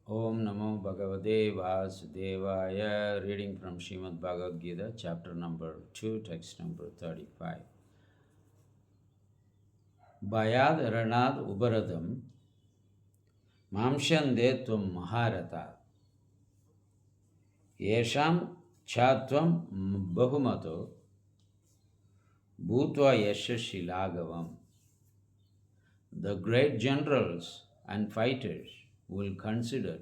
Om Namo Bhagavate Vasudevaya, reading from Srimad Bhagavad Gita, chapter number 2, text number 35. Bhayad Ranad Ubaradam Mamshande Tvam Maharata Yesham Chatvam Bahumato Bhutva Yashashilagavam. The great generals and fighters will consider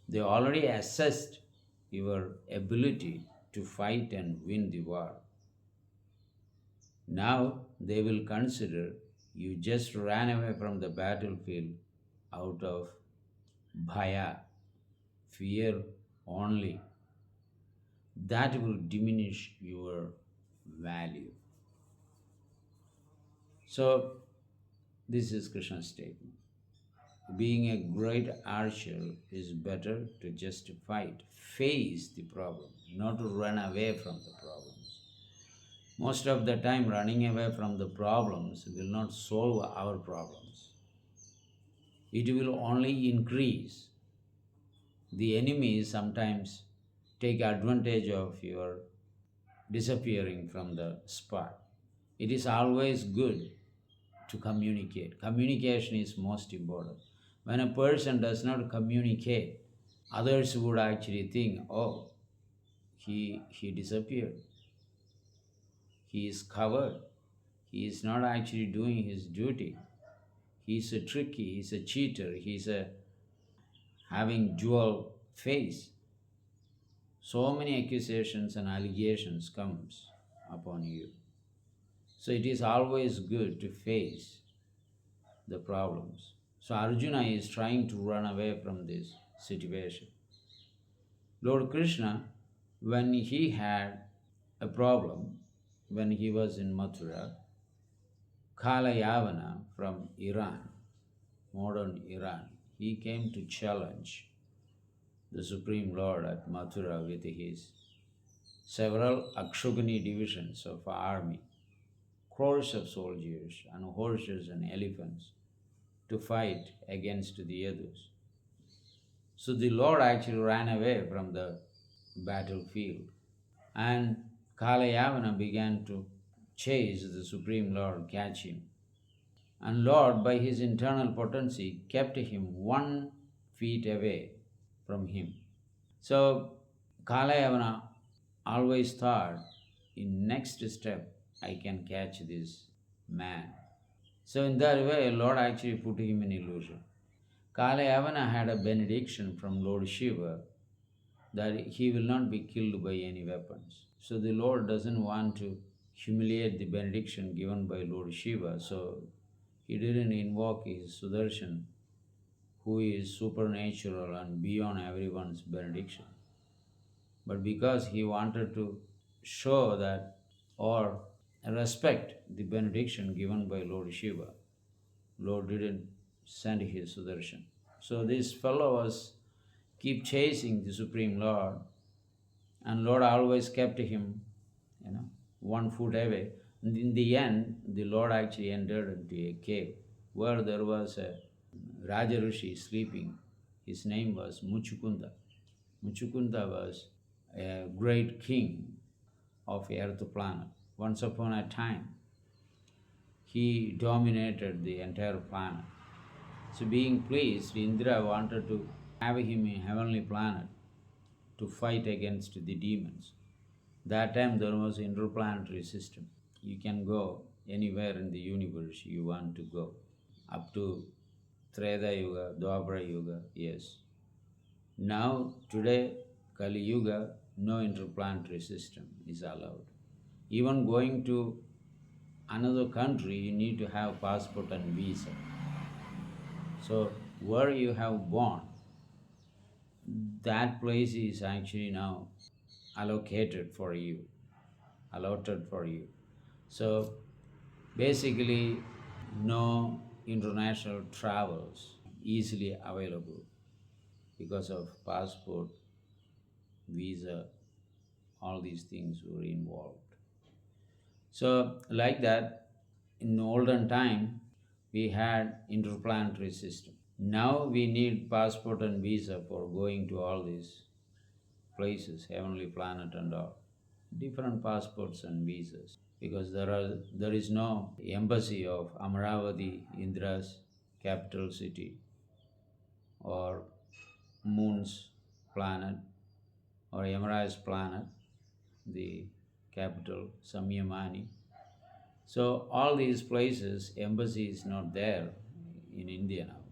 they already assessed your ability to fight and win the war. Now they will consider you just ran away from the battlefield out of bhaya, fear only. That will diminish your value. So, this is Krishna's statement. Being a great archer is better to just fight, face the problem, not to run away from the problems. Most of the time, running away from the problems will not solve our problems. It will only increase. The enemies sometimes take advantage of your disappearing from the spot. It is always good to communicate. Communication is most important. When a person does not communicate, others would actually think, oh, he disappeared. He is covered. He is not actually doing his duty. He is a tricky, he is a cheater, he is a having dual face. So many accusations and allegations comes upon you. So it is always good to face the problems. So Arjuna is trying to run away from this situation. Lord Krishna, when he had a problem, when he was in Mathura, Kalayavana from Iran, modern Iran, he came to challenge the Supreme Lord at Mathura with his several Akshogani divisions of army, crores of soldiers and horses and elephants to fight against the Yadus. So the Lord actually ran away from the battlefield, and Kalayavana began to chase the Supreme Lord, catch him. And Lord, by his internal potency, kept him 1 feet away from him. So Kalayavana always thought, in next step, I can catch this man. So in that way, Lord actually put him in illusion. Kalayavana had a benediction from Lord Shiva that he will not be killed by any weapons. So the Lord doesn't want to humiliate the benediction given by Lord Shiva, so he didn't invoke his Sudarshan, who is supernatural and beyond everyone's benediction. But because he wanted to show that or respect the benediction given by Lord Shiva, Lord didn't send his Sudarshan. So this fellow was keep chasing the Supreme Lord, and Lord always kept him, 1 foot away. And in the end, the Lord actually entered into a cave where there was a Raja Rishi sleeping. His name was Muchukunda. Muchukunda was a great king of Earth planet. Once upon a time, he dominated the entire planet. So being pleased, Indra wanted to have him in heavenly planet to fight against the demons. That time there was an interplanetary system. You can go anywhere in the universe you want to go. Up to Treta Yuga, Dwapara Yuga, yes. Now, today, Kali Yuga, no interplanetary system is allowed. Even going to another country, you need to have passport and visa. So, where you have born, that place is actually now allocated for you, allotted for you. So, basically, no international travels easily available because of passport, visa, all these things were involved. So, like that, in olden time, we had interplanetary system. Now we need passport and visa for going to all these places, heavenly planet and all. Different passports and visas. Because there is no embassy of Amaravati, Indra's capital city, or Moon's planet, or Yamarai's planet, the capital, Samyamani. So all these places, embassy is not there in India now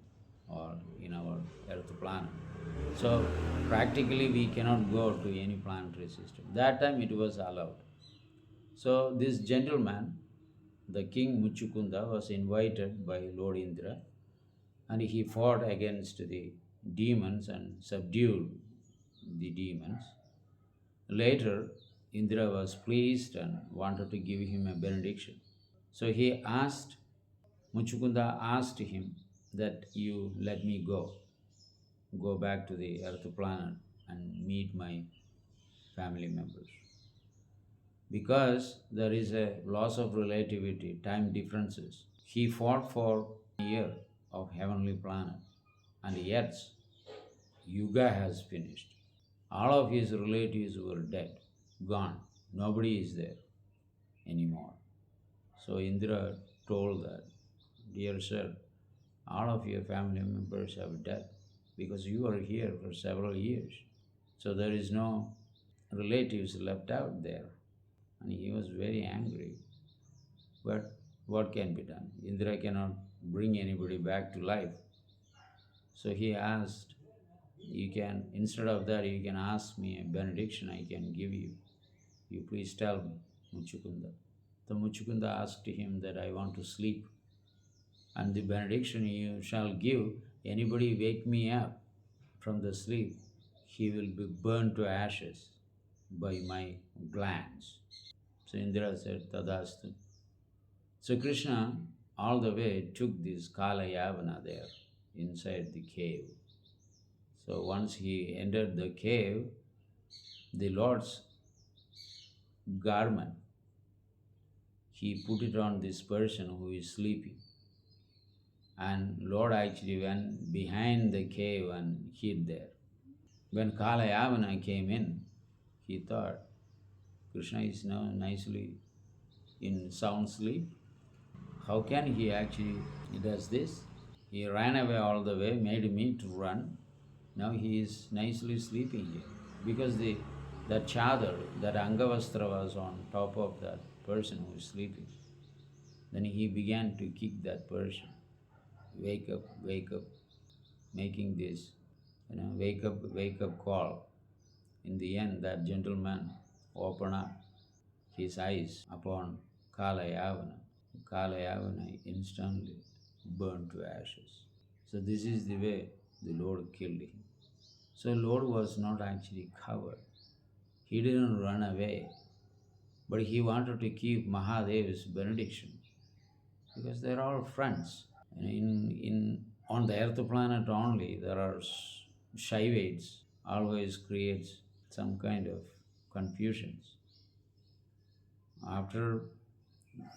or in our Earth planet. So practically we cannot go to any planetary system. That time it was allowed. So this gentleman, the king Muchukunda, was invited by Lord Indra, and he fought against the demons and subdued the demons. Later, Indra was pleased and wanted to give him a benediction. So Muchukunda asked him that you let me go back to the Earth planet and meet my family members. Because there is a loss of relativity, time differences. He fought for a year of heavenly planet, and yet Yuga has finished. All of his relatives were dead, gone. Nobody is there anymore. So Indra told that, dear sir, all of your family members have died because you are here for several years. So there is no relatives left out there. And he was very angry. But what can be done? Indra cannot bring anybody back to life. So he asked, instead of that, you can ask me a benediction I can give you. You please tell me, Muchukunda. The Muchukunda asked him that I want to sleep. And the benediction you shall give, anybody wake me up from the sleep, he will be burned to ashes by my glands. So Indra said, Tadastu. So Krishna all the way took this Kala Yavana there inside the cave. So once he entered the cave, the Lord's garment, he put it on this person who is sleeping. And Lord actually went behind the cave and hid there. When Kala Yavana came in, he thought, Krishna is now nicely in sound sleep. How can he actually does this? He ran away all the way, made me to run. Now he is nicely sleeping here. Because that chadar, that Angavastra was on top of that person who is sleeping. Then he began to kick that person. Wake up, making this, wake up call. In the end, that gentleman opened up his eyes upon Kala Yavana. Kala Yavana instantly burned to ashes. So this is the way the Lord killed him. So Lord was not actually covered. He didn't run away, but he wanted to keep Mahadev's benediction because they're all friends. On the earth planet only, there are Shaivites always creates some kind of confusions. After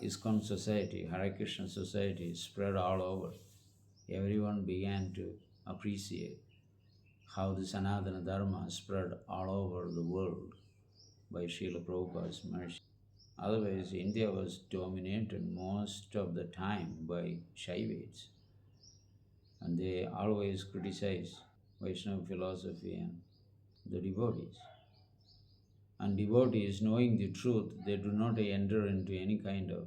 ISKCON society, Hare Krishna society spread all over, everyone began to appreciate how the Sanatana Dharma spread all over the world by Srila Prabhupada's mercy. Otherwise, India was dominated most of the time by Shaivites, and they always criticize Vaishnava philosophy and the devotees. And devotees, knowing the truth, they do not enter into any kind of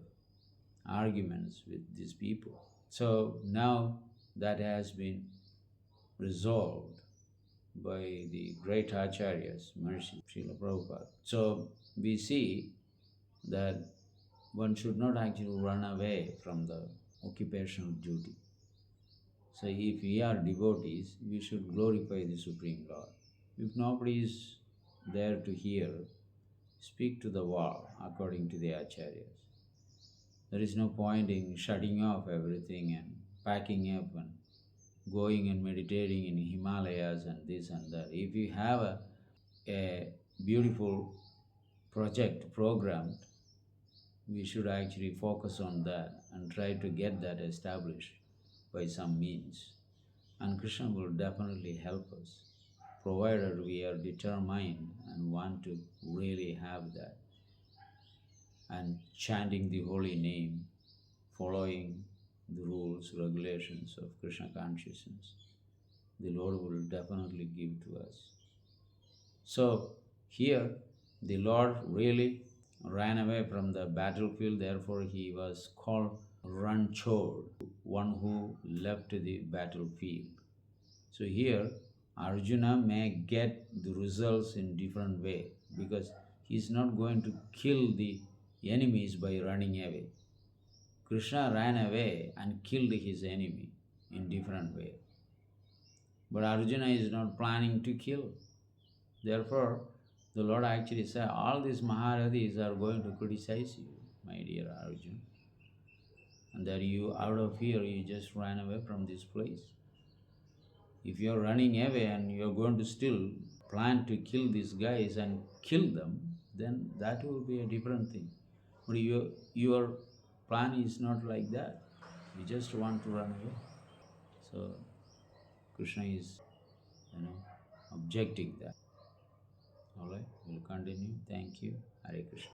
arguments with these people. So now that has been resolved by the great acharyas, mercy, Srila Prabhupada. So we see that one should not actually run away from the occupational duty. So if we are devotees, we should glorify the Supreme Lord. If nobody is there to hear, speak to the wall according to the acharyas. There is no point in shutting off everything and packing up and going and meditating in Himalayas and this and that. If you have a beautiful project programmed, we should actually focus on that and try to get that established by some means. And Krishna will definitely help us, provided we are determined and want to really have that. And chanting the holy name, following the rules, regulations of Krishna consciousness, the Lord will definitely give to us. So here, the Lord really ran away from the battlefield, therefore, he was called Ranchor, one who left the battlefield. So here, Arjuna may get the results in different way because he is not going to kill the enemies by running away. Krishna ran away and killed his enemy in different way. But Arjuna is not planning to kill. Therefore, the Lord actually said, all these Maharathis are going to criticize you, my dear Arjuna. And that you, out of fear, you just ran away from this place. If you are running away and you are going to still plan to kill these guys and kill them, then that will be a different thing. But your plan is not like that. You just want to run away. So Krishna is, objecting that. All right, we'll continue. Thank you. Hare Krishna.